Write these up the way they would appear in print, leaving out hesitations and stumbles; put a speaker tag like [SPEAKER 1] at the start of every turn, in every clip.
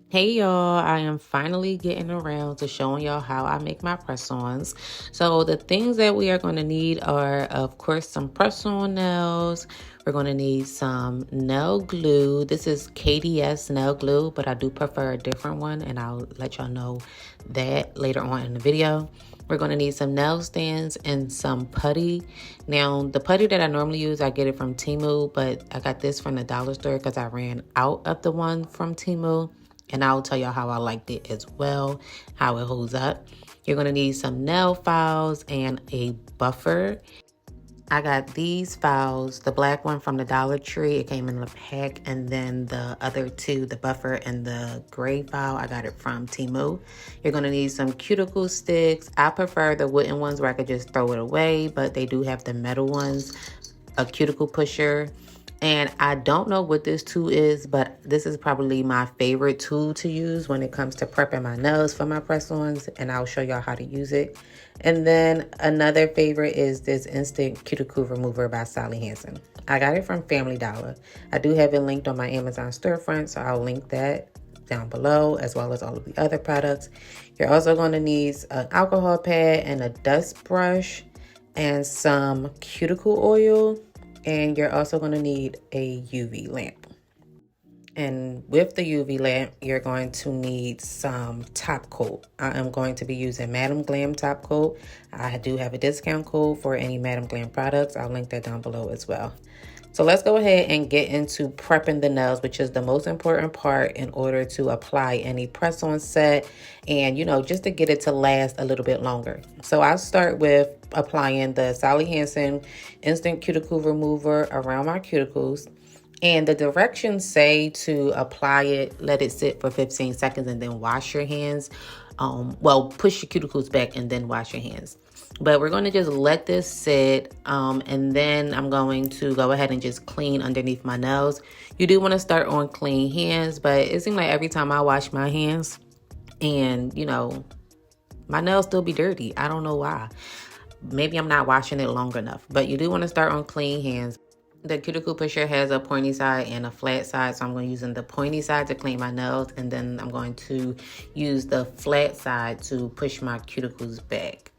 [SPEAKER 1] Hey y'all, I am finally getting around to showing y'all how I make my press-ons. So the things that we are going to need are, of course, some press-on nails. We're going to need some nail glue. This is KDS nail glue, but I do prefer a different one, and I'll let y'all know that later on in the video. We're going to need some nail stands and some putty. Now, the putty that I normally use, I get it from Temu, but I got this from the dollar store because I ran out of the one from Temu. And I'll tell y'all how I liked it as well, how it holds up. You're gonna need some nail files and a buffer. I got these files, the black one from the Dollar Tree, it came in a pack, and then the other two, the buffer and the gray file, I got it from Temu. You're gonna need some cuticle sticks. I prefer the wooden ones where I could just throw it away, but they do have the metal ones, a cuticle pusher. And I don't know what this tool is, but this is probably my favorite tool to use when it comes to prepping my nails for my press-ons, and I'll show y'all how to use it. And then another favorite is this instant cuticle remover by Sally Hansen. I got it from Family Dollar. I do have it linked on my Amazon storefront, so I'll link that down below, as well as all of the other products. You're also going to need an alcohol pad and a dust brush and some cuticle oil. And you're also going to need a UV lamp. And with the UV lamp, you're going to need some top coat. I am going to be using madamglam top coat. I do have a discount code for any madamglam products. I'll link that down below as well. So let's go ahead and get into prepping the nails, which is the most important part in order to apply any press-on set and, just to get it to last a little bit longer. So I'll start with applying the Sally Hansen Instant Cuticle Remover around my cuticles. And the directions say to apply it, let it sit for 15 seconds and then wash your hands. Push your cuticles back and then wash your hands. But we're going to just let this sit, and then I'm going to go ahead and just clean underneath my nails. You do want to start on clean hands, but it seems like every time I wash my hands and, my nails still be dirty. I don't know why. Maybe I'm not washing it long enough, but you do want to start on clean hands. The cuticle pusher has a pointy side and a flat side, so I'm going to use the pointy side to clean my nails, and then I'm going to use the flat side to push my cuticles back.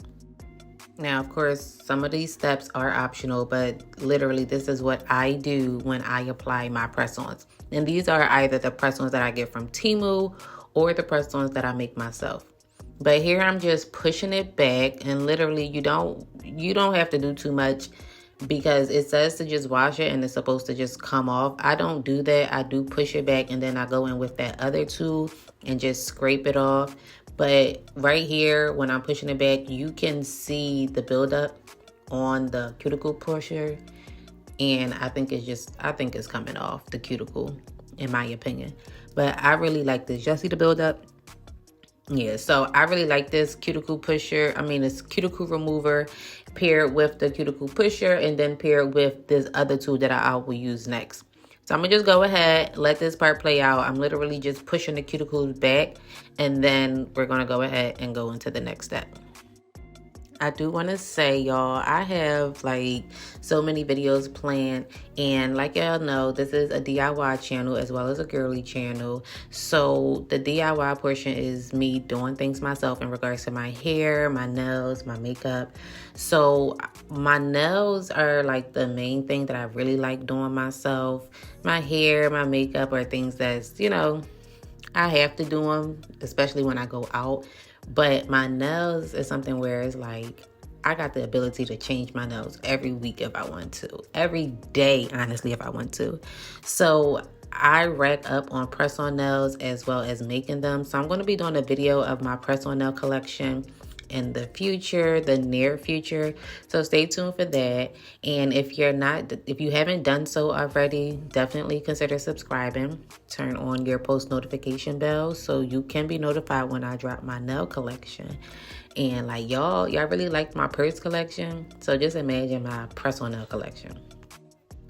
[SPEAKER 1] Now, of course, some of these steps are optional, but literally this is what I do when I apply my press-ons. And these are either the press-ons that I get from Temu or the press-ons that I make myself. But here I'm just pushing it back, and literally you don't have to do too much because it says to just wash it and it's supposed to just come off. I don't do that. I do push it back, and then I go in with that other tool and just scrape it off. But right here, when I'm pushing it back, you can see the buildup on the cuticle pusher. And I think it's coming off the cuticle, in my opinion. But I really like this. Y'all see the buildup? Yeah, so I really like this cuticle pusher. This cuticle remover paired with the cuticle pusher, and then paired with this other tool that I will use next. So I'm going to just go ahead, let this part play out. I'm literally just pushing the cuticles back, and then we're going to go ahead and go into the next step. I do want to say, y'all, I have so many videos planned, and like y'all know, this is a DIY channel as well as a girly channel. So the DIY portion is me doing things myself in regards to my hair, my nails, my makeup. So my nails are the main thing that I really like doing myself. My hair, my makeup are things that's, I have to do them, especially when I go out. But my nails is something where it's I got the ability to change my nails every week if I want to. Every day, honestly, if I want to. So I rack up on press-on nails as well as making them. So I'm going to be doing a video of my press-on nail collection in the future, the near future. So stay tuned for that. And if you haven't done so already, definitely consider subscribing. Turn on your post notification bell so you can be notified when I drop my nail collection. And y'all really liked my purse collection. So just imagine my press-on nail collection.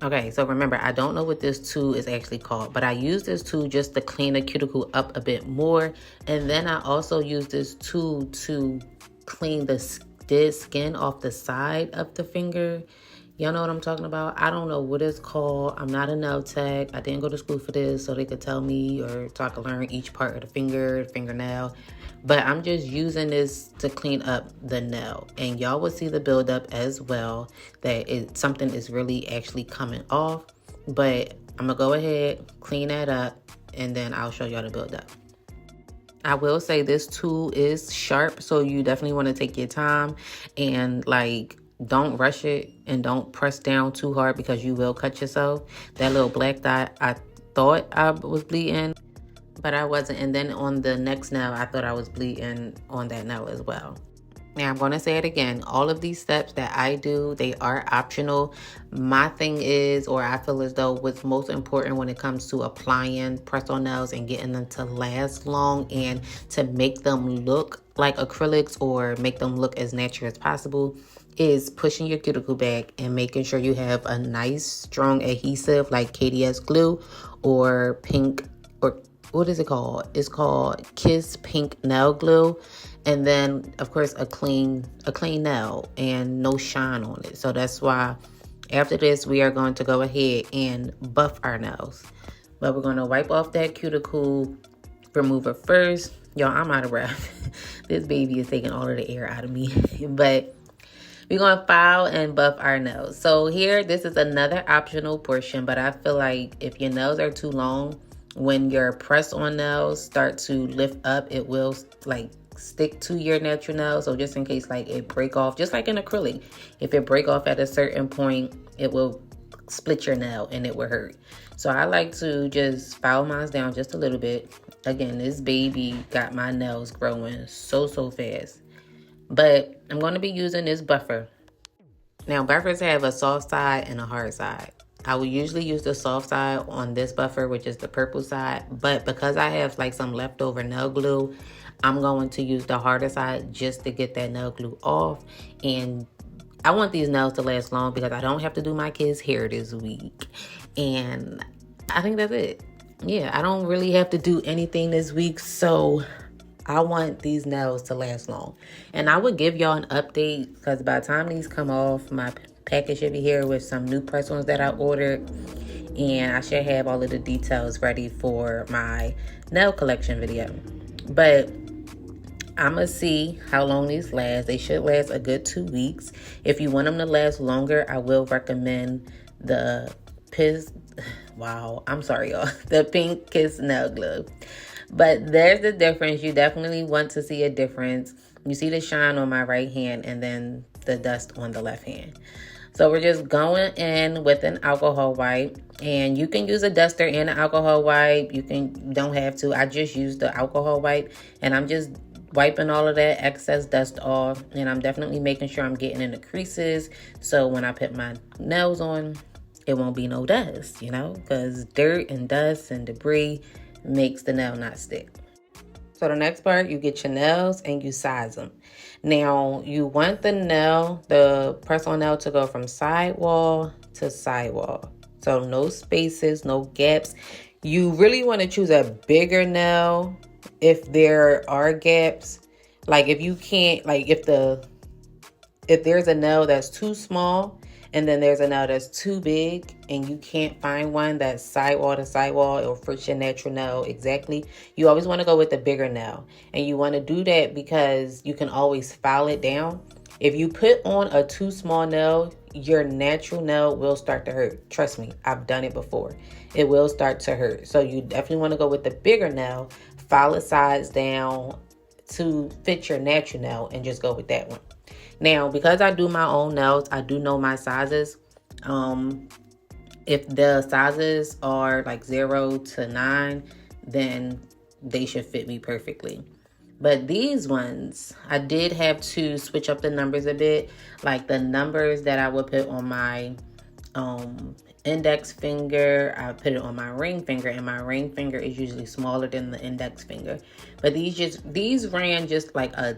[SPEAKER 1] Okay, so remember, I don't know what this tool is actually called, but I use this tool just to clean the cuticle up a bit more. And then I also use this tool to clean the dead skin off the side of the finger. Y'all know what I'm talking about? I don't know what it's called. I'm not a nail tech. I didn't go to school for this so they could tell me or so I could learn each part of the finger, fingernail. But I'm just using this to clean up the nail. And y'all will see the buildup as well, that something is really actually coming off. But I'm going to go ahead, clean that up, and then I'll show y'all the buildup. I will say this tool is sharp, so you definitely want to take your time and don't rush it and don't press down too hard because you will cut yourself. That little black dot, I thought I was bleeding, but I wasn't. And then on the next nail, I thought I was bleeding on that nail as well. Now, I'm going to say it again. All of these steps that I do, they are optional. My thing is, or I feel as though what's most important when it comes to applying press-on nails and getting them to last long and to make them look like acrylics or make them look as natural as possible is pushing your cuticle back and making sure you have a nice, strong adhesive like KDS glue or pink, or what is it called? It's called Kiss Pink Nail Glue. And then, of course, a clean nail and no shine on it. So that's why after this, we are going to go ahead and buff our nails. But we're going to wipe off that cuticle remover first. Y'all, I'm out of breath. This baby is taking all of the air out of me. But we're going to file and buff our nails. So here, this is another optional portion. But I feel like if your nails are too long, when your press-on nails start to lift up, it will stick to your natural nail. So just in case it break off, just like an acrylic, if it break off at a certain point, it will split your nail and it will hurt. So I like to just file mine down just a little bit. Again, this baby got my nails growing so fast. But I'm going to be using this buffer. Now, buffers have a soft side and a hard side. I will usually use the soft side on this buffer, which is the purple side. But because I have some leftover nail glue, I'm going to use the harder side just to get that nail glue off. And I want these nails to last long because I don't have to do my kids' hair this week. And I think that's it. Yeah, I don't really have to do anything this week. So I want these nails to last long. And I would give y'all an update because by the time these come off, my package should be here with some new press-ons that I ordered. And I should have all of the details ready for my nail collection video. But I'm going to see how long these last. They should last a good 2 weeks. If you want them to last longer, I will recommend the the Pink Kiss Nail Glue. But there's the difference. You definitely want to see a difference. You see the shine on my right hand and then the dust on the left hand. So we're just going in with an alcohol wipe. And you can use a duster and an alcohol wipe. You don't have to. I just use the alcohol wipe. And I'm just wiping all of that excess dust off, and I'm definitely making sure I'm getting in the creases so when I put my nails on, it won't be no dust, because dirt and dust and debris makes the nail not stick. So the next part, you get your nails and you size them. Now, you want the press-on nail to go from sidewall to sidewall. So no spaces, no gaps. You really want to choose a bigger nail if there are gaps. If you can't, if there's a nail that's too small and then there's a nail that's too big and you can't find one that's sidewall to sidewall or fits your natural nail exactly, you always want to go with the bigger nail. And you want to do that because you can always file it down. If you put on a too small nail, your natural nail will start to hurt. Trust me, I've done it before. It will start to hurt. So you definitely want to go with the bigger nail, file the sides down to fit your natural nail, and just go with that one. Now, because I do my own nails, I do know my sizes. If the sizes are 0 to 9, then they should fit me perfectly. But these ones, I did have to switch up the numbers a bit. The numbers that I would put on my index finger, I put it on my ring finger, and my ring finger is usually smaller than the index finger. But these ran just a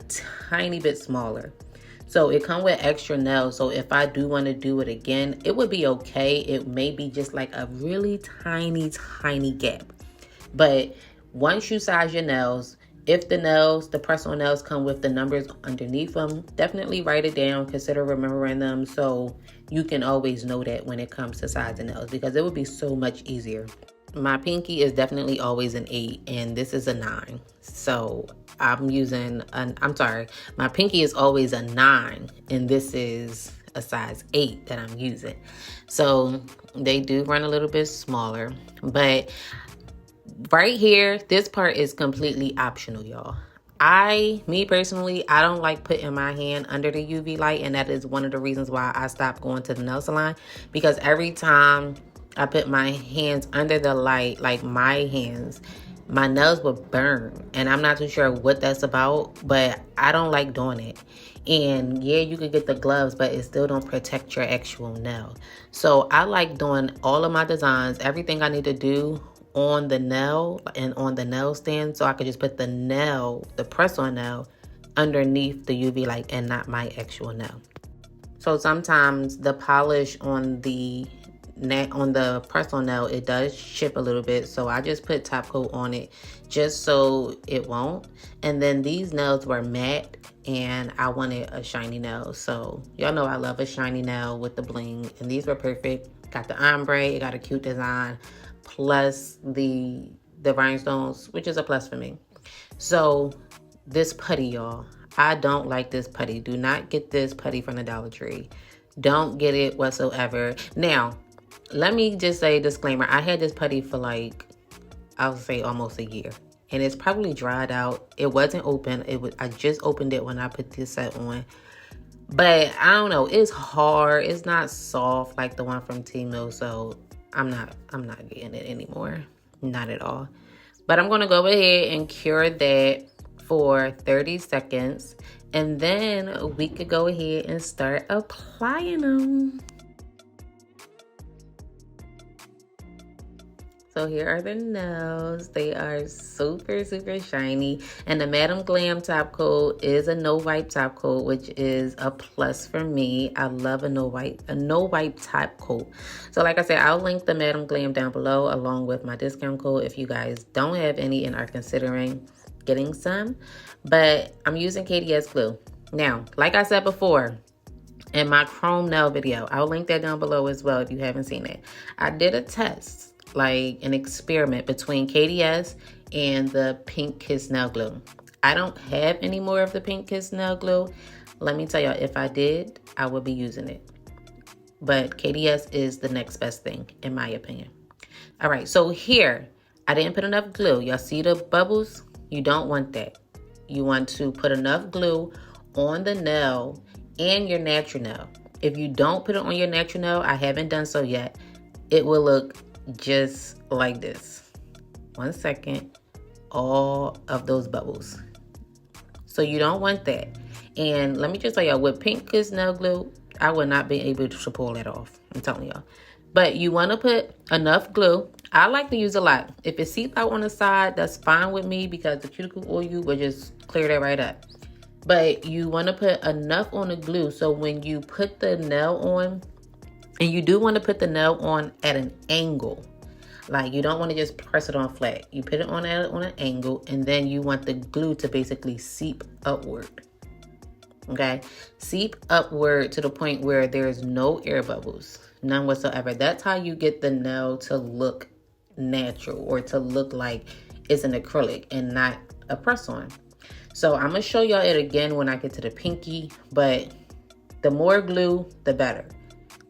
[SPEAKER 1] tiny bit smaller. So it come with extra nails. So if I do want to do it again, it would be okay. It may be just a really tiny gap. But once you size your nails, If the press-on nails come with the numbers underneath them, definitely write it down. Consider remembering them so you can always know that when it comes to sizing nails, because it would be so much easier. My pinky is definitely always an 8 and this is a 9. So I'm using my pinky is always a 9 and this is a size 8 that I'm using. So they do run a little bit smaller, but right here, this part is completely optional, y'all. Me personally, I don't like putting my hand under the UV light, and that is one of the reasons why I stopped going to the nail salon, because every time I put my hands under the light, like my hands, my nails would burn, and I'm not too sure what that's about, but I don't like doing it. And yeah, you could get the gloves, but it still don't protect your actual nail. So I like doing all of my designs, everything I need to do on the nail and on the nail stand, so I could just put the press-on nail underneath the UV light and not my actual nail. So sometimes the polish on the press-on nail, it does chip a little bit, so I just put top coat on it just so it won't. And then these nails were matte and I wanted a shiny nail, so y'all know I love a shiny nail with the bling, and these were perfect. Got the ombre, it got a cute design, plus the rhinestones, which is a plus for me. So this putty, y'all, I don't like this putty. Do not get this putty from the Dollar Tree. Don't get it whatsoever. Now, let me just say disclaimer. I had this putty for like, I'll say almost a year. And it's probably dried out. It wasn't open. I just opened it when I put this set on. But I don't know. It's hard. It's not soft like the one from Temu. So I'm not getting it anymore. Not at all. But I'm going to go ahead and cure that for 30 seconds. And then we could go ahead and start applying them. So here are the nails. They are super, super shiny. And the madamglam top coat is a no wipe top coat, which is a plus for me. I love a no wipe top coat. So like I said, I'll link the madamglam down below along with my discount code if you guys don't have any and are considering getting some. But I'm using KDS glue. Now, like I said before, in my chrome nail video, I'll link that down below as well if you haven't seen it. I did a test, like an experiment between KDS and the Pink Kiss nail glue. I don't have any more of the Pink Kiss nail glue. Let me tell y'all, if I did, I would be using it. But KDS is the next best thing, in my opinion. All right, so here, I didn't put enough glue. Y'all see the bubbles? You don't want that. You want to put enough glue on the nail and your natural nail. If you don't put it on your natural nail, I haven't done so yet, it will look just like this. 1 second, all of those bubbles. So you don't want that. And let me just tell y'all, with Pink Kiss nail glue, I would not be able to pull that off. I'm telling y'all. But you want to put enough glue. I like to use a lot. If it seeps out on the side, that's fine with me because the cuticle oil will just clear that right up. But you want to put enough on the glue so when you put the nail on, and you do want to put the nail on at an angle. Like, you don't want to just press it on flat. You put it on an angle, and then you want the glue to basically seep upward. Okay? Seep upward to the point where there's no air bubbles. None whatsoever. That's how you get the nail to look natural, or to look like it's an acrylic and not a press-on. So I'm going to show y'all it again when I get to the pinky, but the more glue, the better.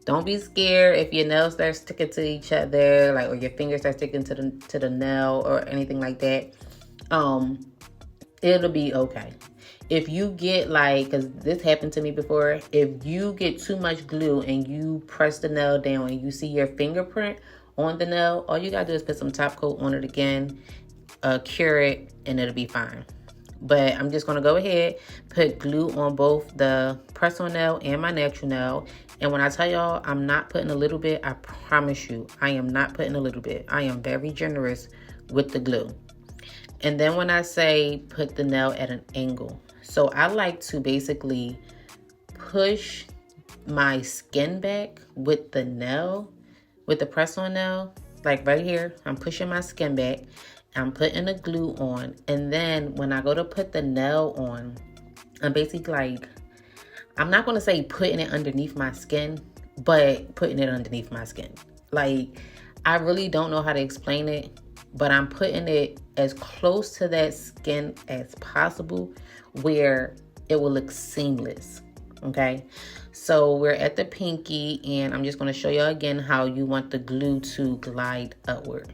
[SPEAKER 1] Don't be scared if your nails start sticking to each other, like, or your fingers start sticking to the nail or anything like that. It'll be okay. If you get like, because this happened to me before, if you get too much glue and you press the nail down and you see your fingerprint on the nail, all you gotta do is put some top coat on it again, cure it, and it'll be fine. But I'm just gonna go ahead, put glue on both the press-on nail and my natural nail. And when I tell y'all I'm not putting a little bit, I promise you, I am not putting a little bit. I am very generous with the glue. And then when I say put the nail at an angle, so I like to basically push my skin back with the nail, with the press-on nail, like right here, I'm pushing my skin back. I'm putting the glue on, and then when I go to put the nail on, I'm basically like, I'm not going to say putting it underneath my skin, but putting it underneath my skin. Like, I really don't know how to explain it, but I'm putting it as close to that skin as possible where it will look seamless. Okay, so we're at the pinky, and I'm just going to show you again how you want the glue to glide upward.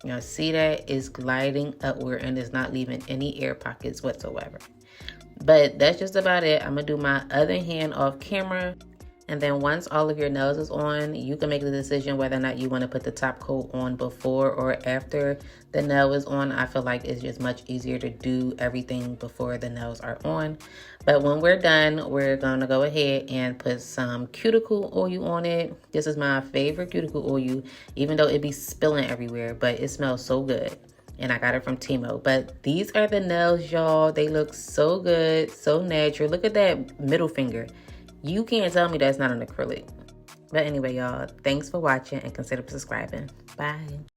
[SPEAKER 1] You see that it's gliding upward and it's not leaving any air pockets whatsoever. But that's just about it. I'm gonna do my other hand off camera. And then once all of your nails is on, you can make the decision whether or not you want to put the top coat on before or after the nail is on. I feel like it's just much easier to do everything before the nails are on. But when we're done, we're going to go ahead and put some cuticle oil on it. This is my favorite cuticle oil, even though it be spilling everywhere, but it smells so good. And I got it from Temu. But these are the nails, y'all. They look so good, so natural. Look at that middle finger. You can't tell me that's not an acrylic. But anyway, y'all, thanks for watching and consider subscribing. Bye.